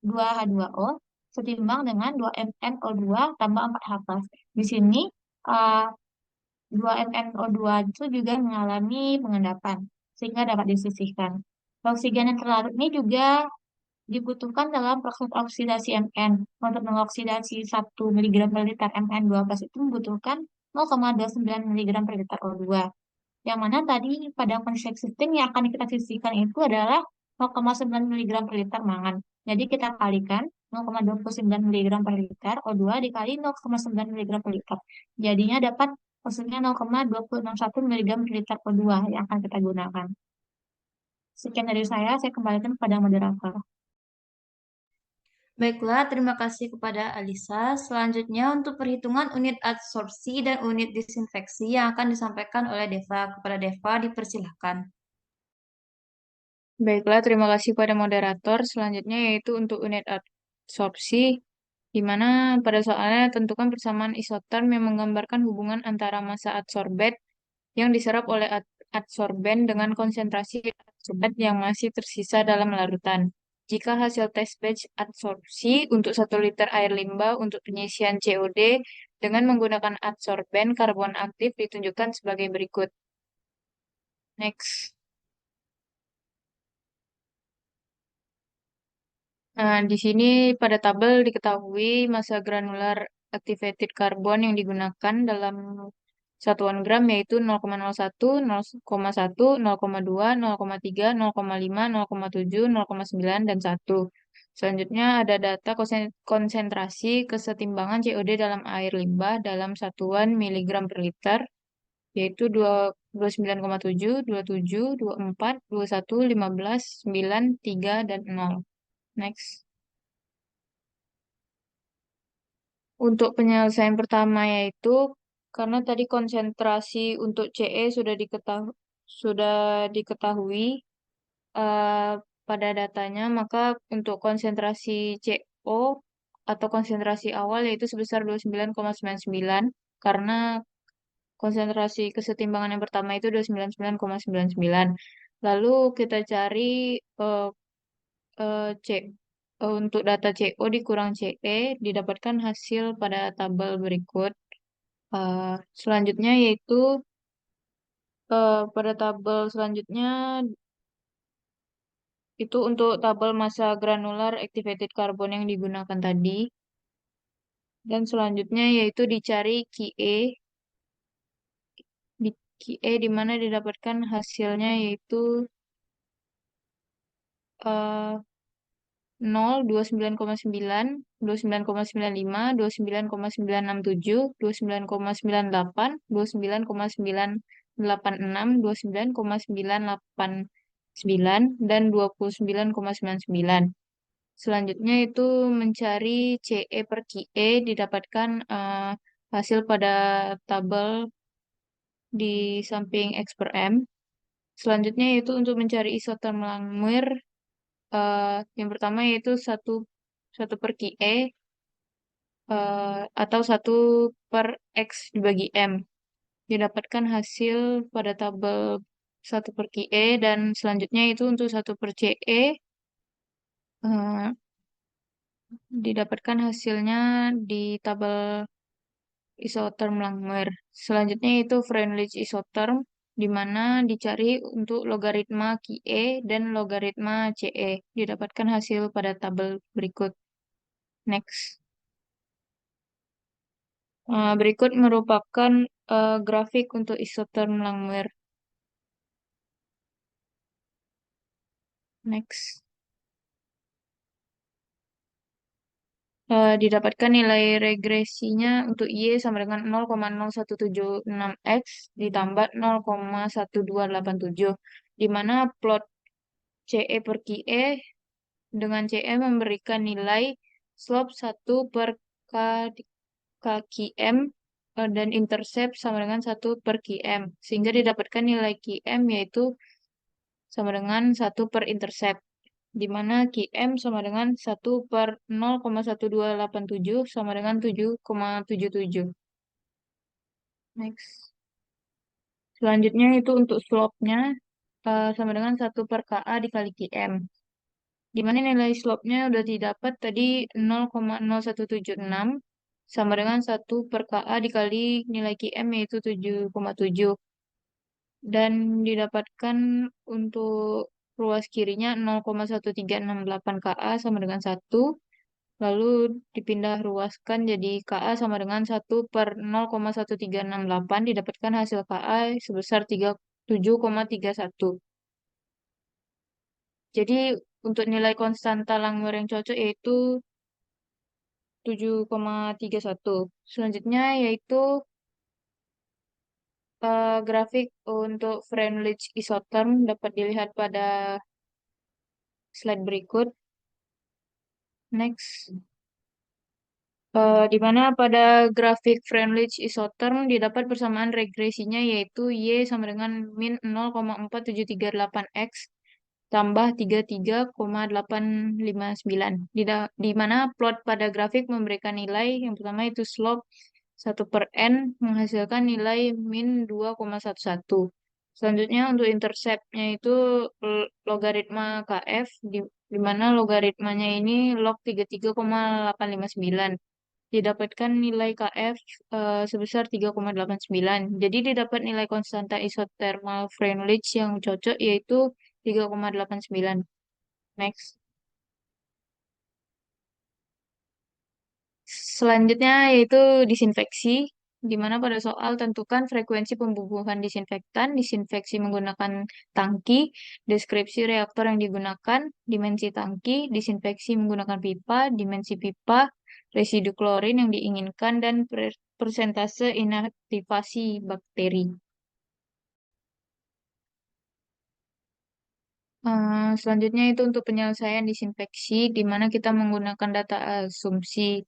2H2O setimbang dengan 2MnO2 tambah 4H+. Di sini 2MnO2 itu juga mengalami pengendapan sehingga dapat disisihkan. Oksigen yang terlarut ini juga dibutuhkan dalam proses oksidasi Mn. Untuk mengoksidasi 1 mg per liter Mn12 itu membutuhkan 0,29 mg per liter O2. Yang mana tadi pada kondisi existing yang akan kita sisihkan itu adalah 0,9 mg per liter mangan. Jadi kita kalikan 0,29 mg per liter O2 dikali 0,9 mg per liter. Jadinya dapat maksudnya 0,261 mg per liter O2 yang akan kita gunakan. Sekian dari saya kembalikan kepada moderator. Baiklah, terima kasih kepada Alisa. Selanjutnya untuk perhitungan unit adsorpsi dan unit disinfeksi yang akan disampaikan oleh Deva. Kepada Deva, dipersilahkan. Baiklah, terima kasih pada moderator. Selanjutnya yaitu untuk unit adsorpsi, di mana pada soalnya tentukan persamaan isoterm yang menggambarkan hubungan antara massa adsorbet yang diserap oleh adsorben dengan konsentrasi adsorbet yang masih tersisa dalam larutan. Jika hasil tes batch adsorpsi untuk 1 liter air limbah untuk penyisian COD dengan menggunakan adsorben karbon aktif ditunjukkan sebagai berikut. Next. Nah, di sini pada tabel diketahui massa granular activated carbon yang digunakan dalam satuan gram yaitu 0,01, 0,1, 0,2, 0,3, 0,5, 0,7, 0,9, dan 1. Selanjutnya ada data konsentrasi kesetimbangan COD dalam air limbah dalam satuan miligram per liter yaitu 29,7, 27, 24, 21, 15, 9, 3, dan 0. Next. Untuk penyelesaian pertama yaitu karena tadi konsentrasi untuk CE sudah diketahui eh, pada datanya, maka untuk konsentrasi CO atau konsentrasi awal yaitu sebesar 29,99 karena konsentrasi kesetimbangan yang pertama itu 299,99. Lalu kita cari eh, C untuk data CO dikurang CE didapatkan hasil pada tabel berikut. Selanjutnya yaitu pada tabel selanjutnya itu untuk tabel massa granular activated carbon yang digunakan tadi. Dan selanjutnya yaitu dicari QE. Di QE di mana didapatkan hasilnya yaitu 0, 29,9, 29,95, 29,967, 29,98, 29,986, 29,989, dan 29,99. Selanjutnya itu mencari CE per QE didapatkan hasil pada tabel di samping X per M. Selanjutnya yaitu untuk mencari isoterm Langmuir yang pertama yaitu 1 per QE atau 1 per X dibagi M. Didapatkan hasil pada tabel 1 per QE dan selanjutnya itu untuk 1 per CE didapatkan hasilnya di tabel isoterm Langmuir. Selanjutnya itu Freundlich isotherm di mana dicari untuk logaritma QE dan logaritma CE. Didapatkan hasil pada tabel berikut. Next. Berikut merupakan grafik untuk isotherm Langmuir. Next. Didapatkan nilai regresinya untuk Y sama dengan 0,0176X ditambah 0,1287, di mana plot CE per QE dengan CE memberikan nilai slope 1 per KQM dan intercept sama dengan 1 per QM, sehingga didapatkan nilai QM yaitu sama dengan 1 per intercept, di mana QM sama dengan 1 per 0,1287 sama dengan 7,77. Next. Selanjutnya itu untuk slope-nya sama dengan 1 per KA dikali QM. Di mana nilai slope-nya udah didapat tadi 0,0176 sama dengan 1 per KA dikali nilai QM yaitu 7,7. Dan didapatkan untuk ruas kirinya 0,1368 KA sama dengan 1. Lalu dipindah ruaskan jadi KA sama dengan 1/0,1368, didapatkan hasil KA sebesar 37,31. Jadi untuk nilai konstanta Langmuir yang cocok yaitu 7,31. Selanjutnya yaitu grafik untuk Freundlich isotherm dapat dilihat pada slide berikut. Next. Di mana pada grafik Freundlich isotherm didapat persamaan regresinya yaitu Y sama dengan min 0,4738X tambah 33,859. Di mana plot pada grafik memberikan nilai yang pertama itu slope 1/n menghasilkan nilai min 2,11. Selanjutnya untuk intercept-nya itu logaritma KF di mana logaritmanya ini log 33,859. Didapatkan nilai KF sebesar 3,89. Jadi didapat nilai konstanta isothermal Freundlich yang cocok yaitu 3,89. Next. Selanjutnya yaitu disinfeksi, di mana pada soal tentukan frekuensi pembubuhan disinfektan, disinfeksi menggunakan tangki, deskripsi reaktor yang digunakan, dimensi tangki, disinfeksi menggunakan pipa, dimensi pipa, residu klorin yang diinginkan, dan persentase inaktivasi bakteri. Selanjutnya itu untuk penyelesaian disinfeksi, di mana kita menggunakan data asumsi.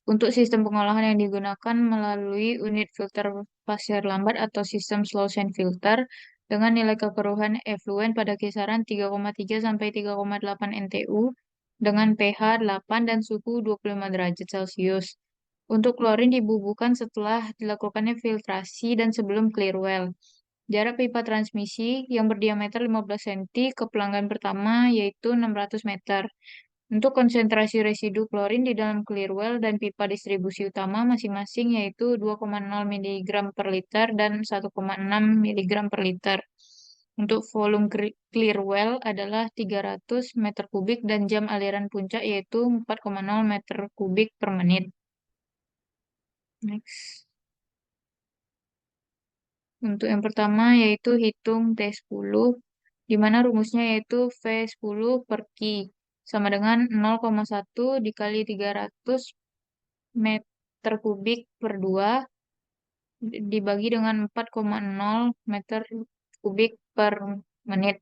Untuk sistem pengolahan yang digunakan melalui unit filter pasir lambat atau sistem Slauson filter dengan nilai kekeruhan efluen pada kisaran 3,3 sampai 3,8 NTU dengan pH 8 dan suhu 25 derajat Celcius. Untuk klorin dibubuhkan setelah dilakukannya filtrasi dan sebelum clear well. Jarak pipa transmisi yang berdiameter 15 cm ke pelanggan pertama yaitu 600 meter. Untuk konsentrasi residu klorin di dalam clear well dan pipa distribusi utama masing-masing yaitu 2,0 mg per liter dan 1,6 mg per liter. Untuk volume clear well adalah 300 meter kubik dan jam aliran puncak yaitu 4,0 meter kubik per menit. Next. Untuk yang pertama yaitu hitung T10, di mana rumusnya yaitu V10 per Q sama dengan 0,1 dikali 300 meter kubik per 2 dibagi dengan 4,0 meter kubik per menit.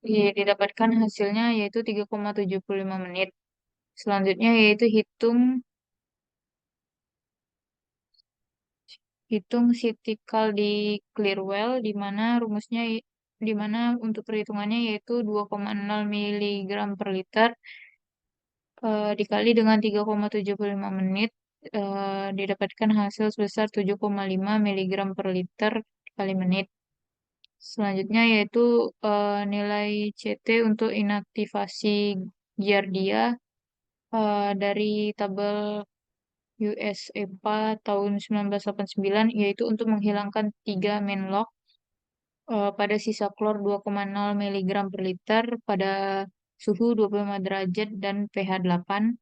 Didapatkan hasilnya yaitu 3,75 menit. Selanjutnya yaitu hitung cyclical di clear well di mana untuk perhitungannya yaitu 2,0 mg per liter dikali dengan 3,75 menit didapatkan hasil sebesar 7,5 mg per liter kali menit. Selanjutnya yaitu nilai CT untuk inaktivasi giardia dari tabel US EPA tahun 1989 yaitu untuk menghilangkan 3 main lock pada sisa klor 2,0 mg per liter pada suhu 25 derajat dan pH 8.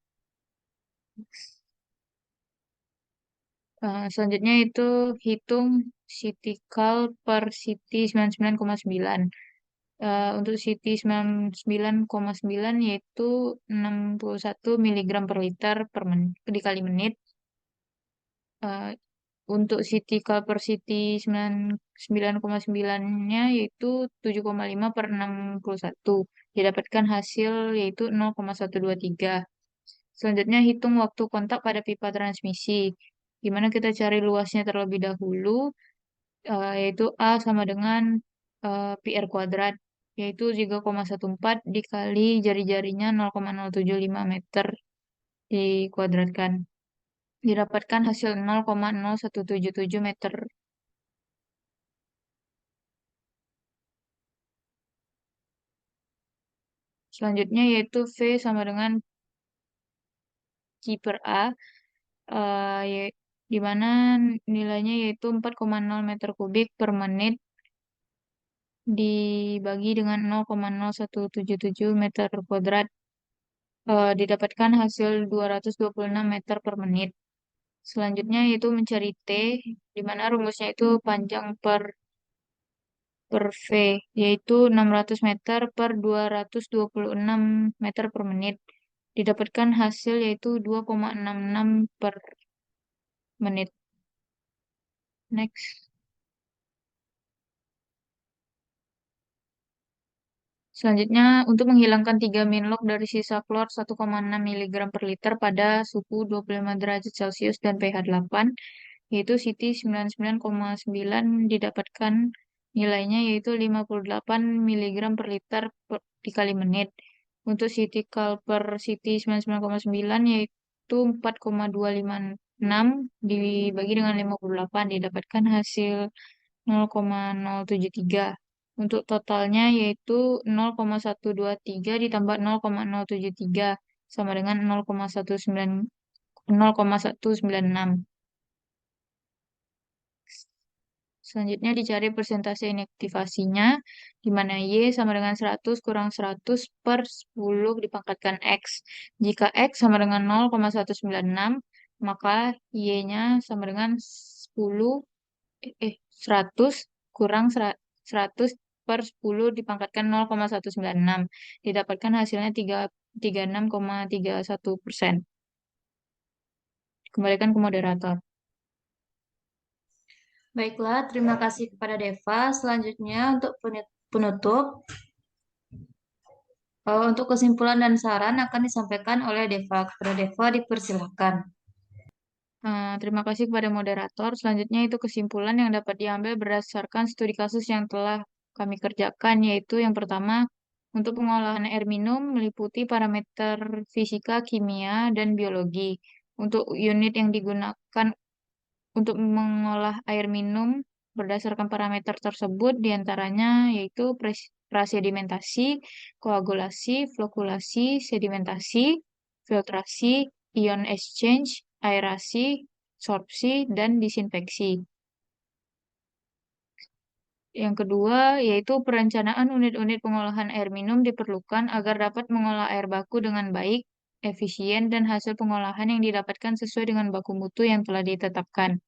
Selanjutnya itu hitung CT-cal per CT 99,9. Untuk CT 99,9 yaitu 61 mg per liter dikali menit. Untuk CT cal per CT 99,9-nya yaitu 7,5 per 61. Didapatkan hasil yaitu 0,123. Selanjutnya hitung waktu kontak pada pipa transmisi. Gimana kita cari luasnya terlebih dahulu, yaitu A sama dengan PR kuadrat, yaitu 3,14 dikali jari-jarinya 0,075 meter dikuadratkan. Didapatkan hasil 0,0177 meter. Selanjutnya yaitu V sama dengan Q per A, di mana nilainya yaitu 4,0 meter kubik per menit dibagi dengan 0,0177 meter kuadrat, didapatkan hasil 226 meter per menit. Selanjutnya yaitu mencari T, di mana rumusnya itu panjang per V, yaitu 600 meter per 226 meter per menit. Didapatkan hasil yaitu 2,66 per menit. Next. Selanjutnya, untuk menghilangkan 3 minlog dari sisa klor 1,6 mg per liter pada suhu 25 derajat Celcius dan pH 8, yaitu Ct 99,9 didapatkan nilainya yaitu 58 mg per liter dikali menit. Untuk Ct kal per Ct 99,9 yaitu 4,256 dibagi dengan 58 didapatkan hasil 0,073. Untuk totalnya yaitu 0,123 ditambah 0,073 sama dengan 0,196. Selanjutnya dicari persentase inaktivasinya, di mana Y sama dengan 100 kurang 100 per 10 dipangkatkan X. Jika X sama dengan 0,196, maka Y-nya sama dengan 100 kurang 100 per 10 dipangkatkan 0,196. Didapatkan hasilnya 36,31%. Kembalikan ke moderator. Baiklah, terima kasih kepada Deva. Selanjutnya untuk penutup, untuk kesimpulan dan saran akan disampaikan oleh Deva. Kepada Deva dipersilahkan. Terima kasih kepada moderator. Selanjutnya itu kesimpulan yang dapat diambil berdasarkan studi kasus yang telah kami kerjakan, yaitu yang pertama, untuk pengolahan air minum meliputi parameter fisika, kimia, dan biologi. Untuk unit yang digunakan untuk mengolah air minum berdasarkan parameter tersebut diantaranya yaitu prasedimentasi, koagulasi, flokulasi, sedimentasi, filtrasi, ion exchange, aerasi, sorpsi, dan disinfeksi. Yang kedua, yaitu perencanaan unit-unit pengolahan air minum diperlukan agar dapat mengolah air baku dengan baik, efisien, dan hasil pengolahan yang didapatkan sesuai dengan baku mutu yang telah ditetapkan.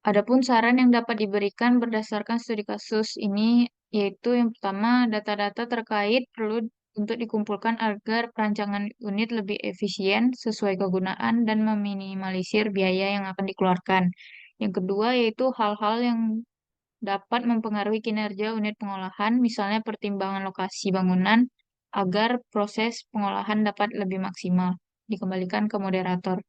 Adapun saran yang dapat diberikan berdasarkan studi kasus ini, yaitu yang pertama, data-data terkait perlu untuk dikumpulkan agar perancangan unit lebih efisien, sesuai kegunaan, dan meminimalisir biaya yang akan dikeluarkan. Yang kedua, yaitu hal-hal yang dapat mempengaruhi kinerja unit pengolahan, misalnya pertimbangan lokasi bangunan, agar proses pengolahan dapat lebih maksimal. Dikembalikan ke moderator.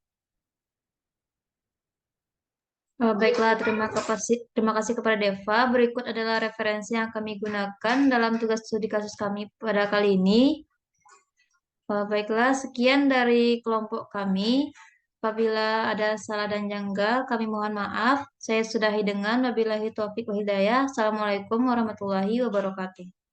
Baiklah, terima kasih kepada Deva. Berikut adalah referensi yang kami gunakan dalam tugas studi kasus kami pada kali ini. Baiklah, sekian dari kelompok kami. Apabila ada salah dan janggal, kami mohon maaf. Saya sudahi dengan wabillahi taufiq wa hidayah. Assalamualaikum warahmatullahi wabarakatuh.